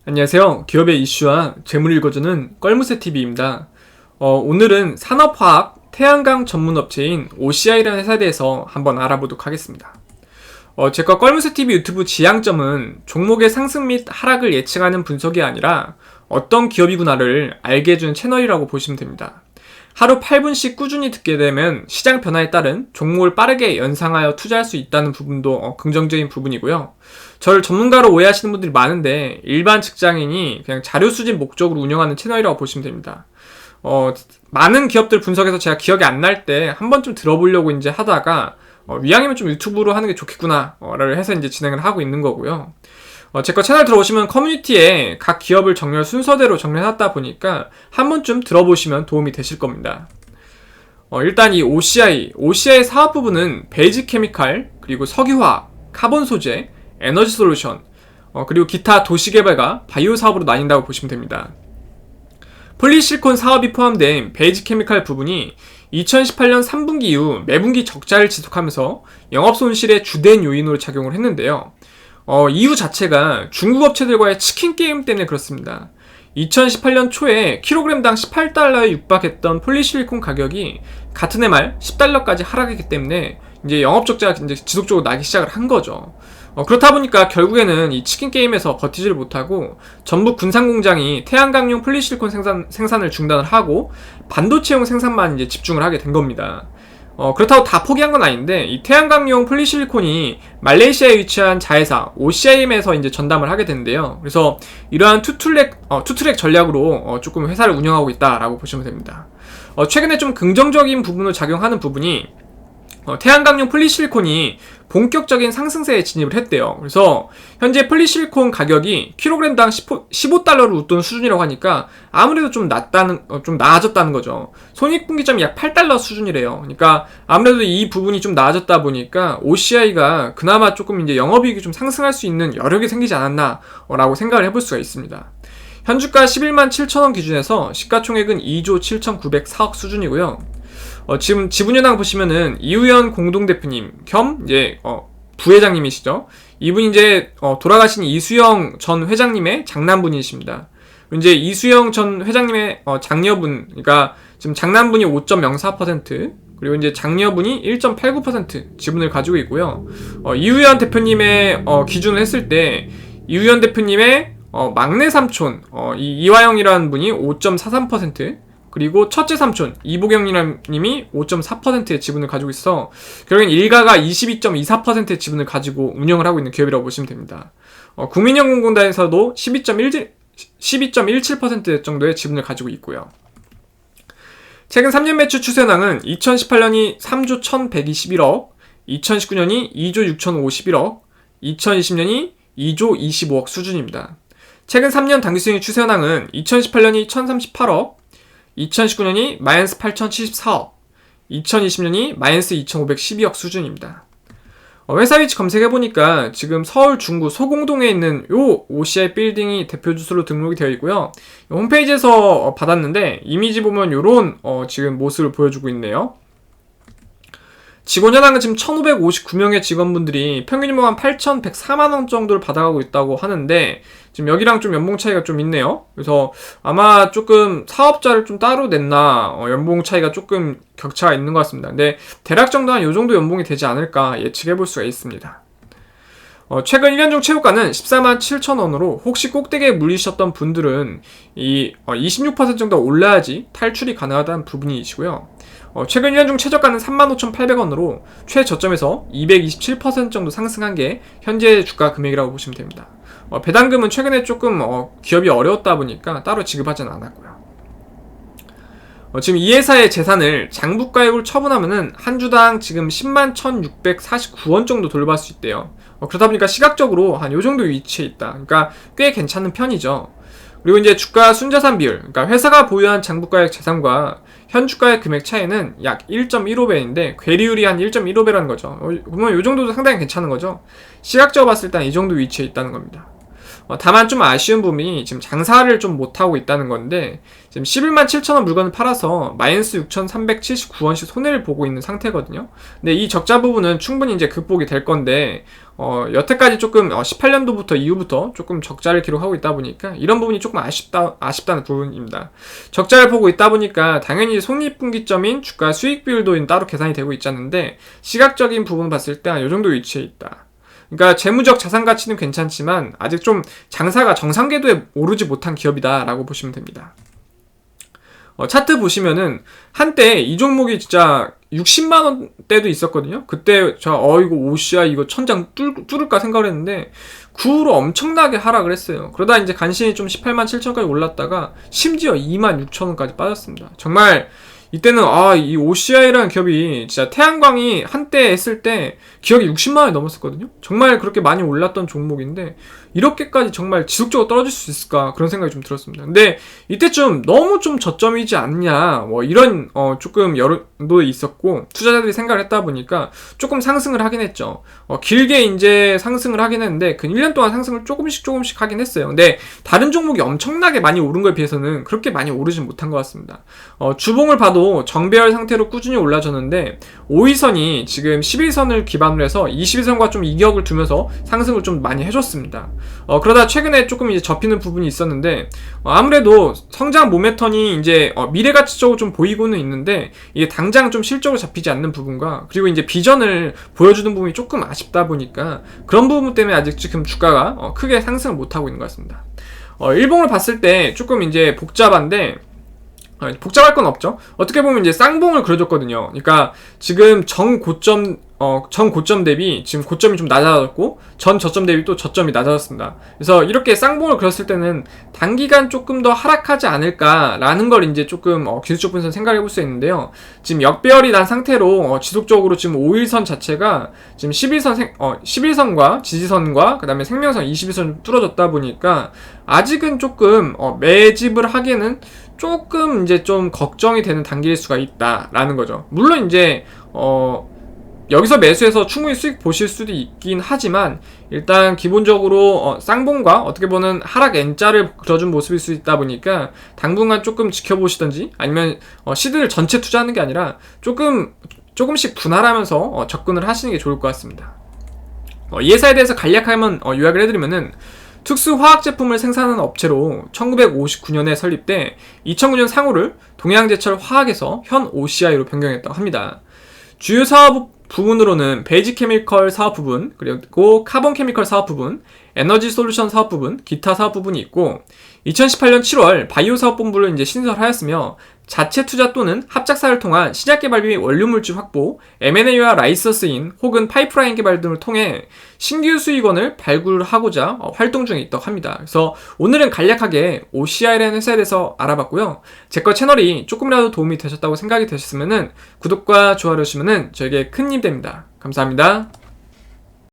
안녕하세요. 기업의 이슈와 재물 읽어주는 껄무새TV입니다. 오늘은 산업화학 태양광 전문 업체인 OCI라는 회사에 대해서 한번 알아보도록 하겠습니다. 제가 껄무새TV 유튜브 지향점은 종목의 상승 및 하락을 예측하는 분석이 아니라 어떤 기업이구나를 알게 해주는 채널이라고 보시면 됩니다. 하루 8분씩 꾸준히 듣게 되면 시장 변화에 따른 종목을 빠르게 연상하여 투자할 수 있다는 부분도 긍정적인 부분이고요. 저를 전문가로 오해하시는 분들이 많은데 일반 직장인이 그냥 자료 수집 목적으로 운영하는 채널이라고 보시면 됩니다. 많은 기업들 분석해서 제가 기억이 안 날 때 한 번쯤 들어보려고 이제 하다가 이왕이면 좀 유튜브로 하는 게 좋겠구나 를 해서 이제 진행을 하고 있는 거고요. 제 거 채널 들어오시면 커뮤니티에 각 기업을 순서대로 정리해놨다 보니까 한 번쯤 들어보시면 도움이 되실 겁니다. 일단 이 OCI 사업 부분은 베이직 케미칼, 그리고 석유화학, 카본 소재, 에너지 솔루션, 그리고 기타 도시개발과 바이오 사업으로 나뉜다고 보시면 됩니다. 폴리실콘 사업이 포함된 베이직 케미칼 부분이 2018년 3분기 이후 매분기 적자를 지속하면서 영업 손실의 주된 요인으로 작용을 했는데요. 이유 자체가 중국 업체들과의 치킨 게임 때문에 그렇습니다. 2018년 초에 킬로그램당 18달러에 육박했던 폴리실리콘 가격이 같은 해 말 10달러까지 하락했기 때문에 이제 영업 적자가 이제 지속적으로 나기 시작을 한 거죠. 그렇다 보니까 결국에는 이 치킨 게임에서 버티지를 못하고 전북 군산 공장이 태양광용 폴리실리콘 생산을 중단을 하고 반도체용 생산만 이제 집중을 하게 된 겁니다. 그렇다고 다 포기한 건 아닌데 이 태양광용 폴리실리콘이 말레이시아에 위치한 자회사 OCIM에서 이제 전담을 하게 되는데요. 그래서 이러한 투트랙 전략으로 조금 회사를 운영하고 있다라고 보시면 됩니다. 최근에 좀 긍정적인 부분으로 작용하는 부분이 태양광용 폴리실리콘이 본격적인 상승세에 진입을 했대요. 그래서 현재 폴리실리콘 가격이 킬로그램당 15달러를 웃돈 수준이라고 하니까 아무래도 좀 나아졌다는 거죠. 손익분기점이 약 8달러 수준이래요. 그러니까 아무래도 이 부분이 좀 나아졌다 보니까 OCI가 그나마 조금 이제 영업이익이 좀 상승할 수 있는 여력이 생기지 않았나라고 생각을 해볼 수가 있습니다. 현주가 11만 7천원 기준에서 시가총액은 2조 7,904억 수준이고요. 지금 지분연항 보시면은 이우현 공동대표님 겸 이제 부회장님이시죠. 이분이 이제 돌아가신 이수영 전 회장님의 장남분이십니다. 이제 이수영 전 회장님의 장녀분, 그러니까 지금 장남분이 5.04%, 그리고 이제 장녀분이 1.89% 지분을 가지고 있고요. 이우현 대표님의 기준을 했을 때 이우현 대표님의 막내 삼촌 이화영이라는 분이 5.43%, 그리고 첫째 삼촌 이보경님이 5.4%의 지분을 가지고 있어 결국엔 일가가 22.24%의 지분을 가지고 운영을 하고 있는 기업이라고 보시면 됩니다. 국민연금공단에서도 12.17% 정도의 지분을 가지고 있고요. 최근 3년 매출 추세현황은 2018년이 3조 1121억, 2019년이 2조 6051억, 2020년이 2조 25억 수준입니다. 최근 3년 당기수익 추세현황은 2018년이 1038억, 2019년이 마이너스 8,074억, 2020년이 마이너스 2,512억 수준입니다. 회사 위치 검색해보니까 지금 서울 중구 소공동에 있는 요 OCI 빌딩이 대표 주소로 등록이 되어 있고요. 홈페이지에서 받았는데 이미지 보면 요런 지금 모습을 보여주고 있네요. 직원 현황은 지금 1,559명의 직원분들이 평균 연봉 한 8,104만원 정도를 받아가고 있다고 하는데 지금 여기랑 좀 연봉 차이가 좀 있네요. 그래서 아마 조금 사업자를 좀 따로 냈나 연봉 차이가 조금 격차가 있는 것 같습니다. 근데 대략 정도 한 요 정도 연봉이 되지 않을까 예측해 볼 수가 있습니다. 최근 1년 중 최고가는 14만 7천원으로 혹시 꼭대기에 물리셨던 분들은 이 26% 정도 올라야지 탈출이 가능하다는 부분이시고요. 최근 1년 중 최저가는 35,800원으로 최저점에서 227% 정도 상승한 게 현재 주가 금액이라고 보시면 됩니다. 배당금은 최근에 조금 기업이 어려웠다 보니까 따로 지급하지는 않았고요. 지금 이 회사의 재산을 장부가액으로 처분하면은 한 주당 지금 10만 1,649원 정도 돌려받을 수 있대요. 그러다 보니까 시각적으로 한 요 정도 위치에 있다. 그러니까 꽤 괜찮은 편이죠. 그리고 이제 주가 순자산 비율, 그러니까 회사가 보유한 장부가액 재산과 현주가의 금액 차이는 약 1.15배인데 괴리율이 한 1.15배라는 거죠. 보면 이 정도도 상당히 괜찮은 거죠. 시각적으로 봤을 때 이 정도 위치에 있다는 겁니다. 다만 좀 아쉬운 부분이 지금 장사를 좀 못하고 있다는 건데, 지금 11만 7천원 물건을 팔아서 마이너스 6,379원씩 손해를 보고 있는 상태거든요. 근데 이 적자 부분은 충분히 이제 극복이 될 건데, 여태까지 조금 18년도부터 이후부터 조금 적자를 기록하고 있다 보니까 이런 부분이 조금 아쉽다는 부분입니다. 적자를 보고 있다 보니까 당연히 손익분기점인 주가 수익 비율도 따로 계산이 되고 있지 않는데, 시각적인 부분 봤을 때 한 이 정도 위치에 있다. 그러니까 재무적 자산 가치는 괜찮지만 아직 좀 장사가 정상 궤도에 오르지 못한 기업이다라고 보시면 됩니다. 차트 보시면은 한때 이 종목이 진짜 60만 원대도 있었거든요. 그때 이거 OCI 이거 천장 뚫을까 생각을 했는데 그 후로 엄청나게 하락을 했어요. 그러다 이제 간신히 좀 18만 7천까지 올랐다가 심지어 2만 6천 원까지 빠졌습니다. 정말 이때는 이 OCI라는 기업이 진짜 태양광이 한때 했을 때 기업이 60만 원이 넘었었거든요. 정말 그렇게 많이 올랐던 종목인데 이렇게까지 정말 지속적으로 떨어질 수 있을까 그런 생각이 좀 들었습니다. 근데 이때쯤 너무 좀 저점이지 않냐 이런 조금 여론도 있었고 투자자들이 생각을 했다 보니까 조금 상승을 하긴 했죠. 길게 이제 상승을 하긴 했는데 그 1년 동안 상승을 조금씩 하긴 했어요. 근데 다른 종목이 엄청나게 많이 오른 거에 비해서는 그렇게 많이 오르진 못한 것 같습니다. 주봉을 봐도 정배열 상태로 꾸준히 올라졌는데 5위선이 지금 11선을 기반으로 해서 21선과 좀 이격을 두면서 상승을 좀 많이 해줬습니다. 그러다 최근에 조금 이제 접히는 부분이 있었는데 아무래도 성장 모멘텀이 이제 미래가치적으로 좀 보이고는 있는데 이게 당장 좀 실적으로 잡히지 않는 부분과 그리고 이제 비전을 보여주는 부분이 조금 아쉽다 보니까 그런 부분 때문에 아직 지금 주가가 크게 상승을 못하고 있는 것 같습니다. 일봉을 봤을 때 조금 이제 복잡한데 복잡할 건 없죠. 어떻게 보면 이제 쌍봉을 그려줬거든요. 그러니까 지금 전 고점 대비 지금 고점이 좀 낮아졌고 전 저점 대비 또 저점이 낮아졌습니다. 그래서 이렇게 쌍봉을 그렸을 때는 단기간 조금 더 하락하지 않을까라는 걸 이제 조금 기술적 분석 생각해 볼 수 있는데요. 지금 역배열이 난 상태로 지속적으로 지금 5일선 자체가 지금 11선과 지지선과 그 다음에 생명선 21선 뚫어졌다 보니까 아직은 조금 매집을 하기에는 조금 이제 좀 걱정이 되는 단계일 수가 있다라는 거죠. 물론 이제 여기서 매수해서 충분히 수익 보실 수도 있긴 하지만 일단 기본적으로 쌍봉과 어떻게 보면 하락 N자를 그려준 모습일 수 있다 보니까 당분간 조금 지켜보시던지 아니면 시드를 전체 투자하는 게 아니라 조금씩 분할하면서 접근을 하시는 게 좋을 것 같습니다. 이 회사에 대해서 간략하게 요약을 해드리면은 특수 화학 제품을 생산하는 업체로 1959년에 설립돼 2009년 상호를 동양제철 화학에서 현 OCI로 변경했다고 합니다. 주요 사업 부분으로는 베이직 케미컬 사업 부분, 그리고 카본 케미컬 사업 부분, 에너지 솔루션 사업 부분, 기타 사업 부분이 있고 2018년 7월 바이오 사업본부를 이제 신설하였으며 자체 투자 또는 합작사를 통한 신약 개발 및 원료 물질 확보, M&A와 라이선스인 혹은 파이프라인 개발 등을 통해 신규 수익원을 발굴하고자 활동 중에 있다고 합니다. 그래서 오늘은 간략하게 OCI라는 회사에 대해서 알아봤고요. 제 거 채널이 조금이라도 도움이 되셨다고 생각이 되셨으면 구독과 좋아요 해주시면 저에게 큰 힘이 됩니다. 감사합니다.